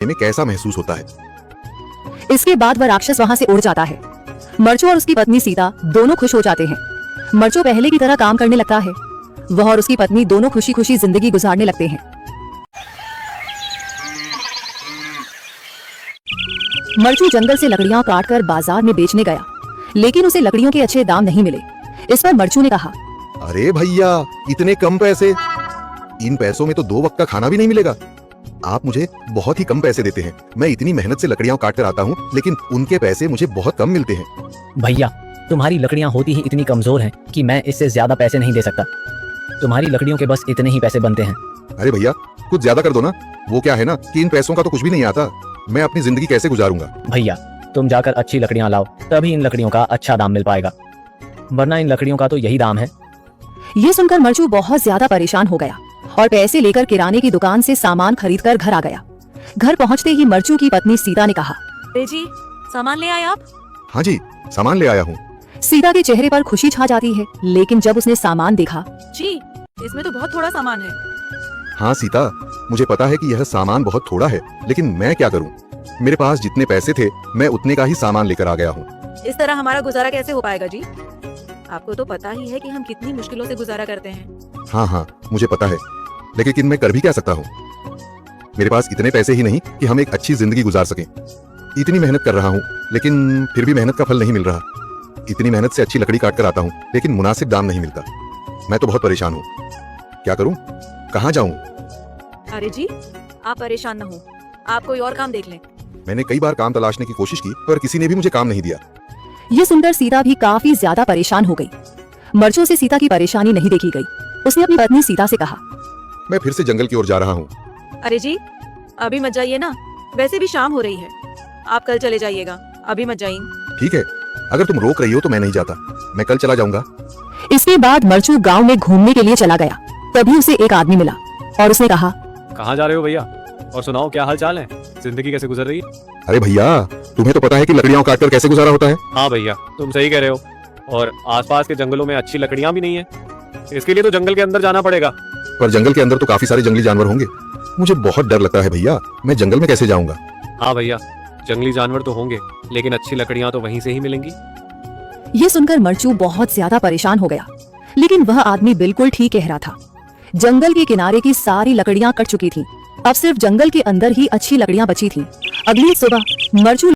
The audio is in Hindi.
में कैसा महसूस होता है। इसके बाद वह राक्षस वहां से उड़ जाता है। मर्चो और उसकी पत्नी सीता दोनों खुश हो जाते हैं। मर्चो पहले की तरह काम करने लगता है। वह और उसकी पत्नी दोनों खुशी खुशी जिंदगी गुजारने लगते हैं। मर्चू जंगल से लकड़ियां काटकर बाजार में बेचने गया, लेकिन उसे लकड़ियों के अच्छे दाम नहीं मिले। इस पर मर्चू ने कहा, अरे भैया, इतने कम पैसे, इन पैसों में तो 2 वक्त का खाना भी नहीं मिलेगा। आप मुझे बहुत ही कम पैसे देते हैं। मैं इतनी मेहनत से लकड़ियां काट कर आता हूँ, लेकिन उनके पैसे मुझे बहुत कम मिलते हैं। भैया, तुम्हारी लकड़ियां होती ही इतनी कमजोर हैं कि मैं इससे ज्यादा पैसे नहीं दे सकता। तुम्हारी लकड़ियों के बस इतने ही पैसे बनते हैं। अरे भैया, कुछ ज्यादा कर दो ना। वो क्या है ना कि इन पैसों का तो कुछ भी नहीं आता। मैं अपनी जिंदगी कैसे गुजारूंगा। भैया, तुम जाकर अच्छी लकड़ियां लाओ, तभी इन लकड़ियों का अच्छा दाम मिल पाएगा, वरना इन लकड़ियों का तो यही दाम है। ये सुनकर मर्चू बहुत ज्यादा परेशान हो गया और पैसे लेकर किराने की दुकान से सामान खरीदकर घर आ गया। घर पहुंचते ही मर्चू की पत्नी सीता ने कहा, जी, सामान ले आए आप? हाँ जी, सामान ले आया हूँ। सीता के चेहरे पर खुशी छा जाती है, लेकिन जब उसने सामान देखा, जी, इसमें तो बहुत थोड़ा सामान है। हाँ सीता, मुझे पता है कि यह सामान बहुत थोड़ा है, लेकिन मैं क्या करूँ। मेरे पास जितने पैसे थे, मैं उतने का ही सामान लेकर आ गया हूँ। इस तरह हमारा गुजारा कैसे हो पाएगा जी? आपको तो पता ही है कि हम कितनी मुश्किलों से गुजारा करते हैं। हाँ, मुझे पता है, लेकिन मैं कर भी क्या सकता हूँ। मेरे पास इतने पैसे ही नहीं कि हम एक अच्छी जिंदगी गुजार सकें। इतनी मेहनत कर रहा हूँ, लेकिन फिर भी मेहनत का फल नहीं मिल रहा। इतनी मेहनत से अच्छी लकड़ी काट कर आता हूँ, लेकिन मुनासिब दाम नहीं मिलता। मैं तो बहुत परेशान हूँ। क्या करूँ, कहाँ जाऊँ? अरे जी, आप परेशान न हो, आप कोई और काम देख लें। मैंने कई बार काम तलाशने की कोशिश की, पर किसी ने भी मुझे काम नहीं दिया। ये सुनकर सीता भी काफी ज्यादा परेशान हो गई। मर्चू से सीता की परेशानी नहीं देखी गई। उसने अपनी पत्नी सीता से कहा, मैं फिर से जंगल की ओर जा रहा हूँ। अरे जी, अभी मत जाइए ना, वैसे भी शाम हो रही है। आप कल चले जाइएगा, अभी मत जाइए। ठीक है, अगर तुम रोक रही हो तो मैं नहीं जाता। मैं कल चला जाऊंगा। इसके बाद मर्चू गांव में घूमने के लिए चला गया। तभी उसे एक आदमी मिला और उसने कहा, कहाँ जा रहे हो भैया? और सुनाओ, क्या हाल चाल है? जिंदगी कैसे गुजर रही है? अरे भैया, तुम्हें तो पता है कि लकड़ियां काटकर कैसे गुजारा होता है। हाँ भैया, तुम सही कह रहे हो। और आसपास के जंगलों में अच्छी लकड़ियां भी नहीं है। इसके लिए तो जंगल के अंदर जाना पड़ेगा। पर जंगल के अंदर तो काफी सारे जंगली जानवर होंगे। मुझे बहुत डर लगता है भैया, मैं जंगल में कैसे जाऊंगा। हाँ भैया, जंगली जानवर तो होंगे, लेकिन अच्छी लकड़ियां तो वहीं से ही मिलेंगी। ये सुनकर मर्चू बहुत ज्यादा परेशान हो गया, लेकिन वह आदमी बिल्कुल ठीक कह रहा था। जंगल के किनारे की सारी लकड़ियां कट चुकी थीं। अब सिर्फ जंगल के अंदर ही अच्छी लकड़ियां बची थीं। अगली सुबह मर्चू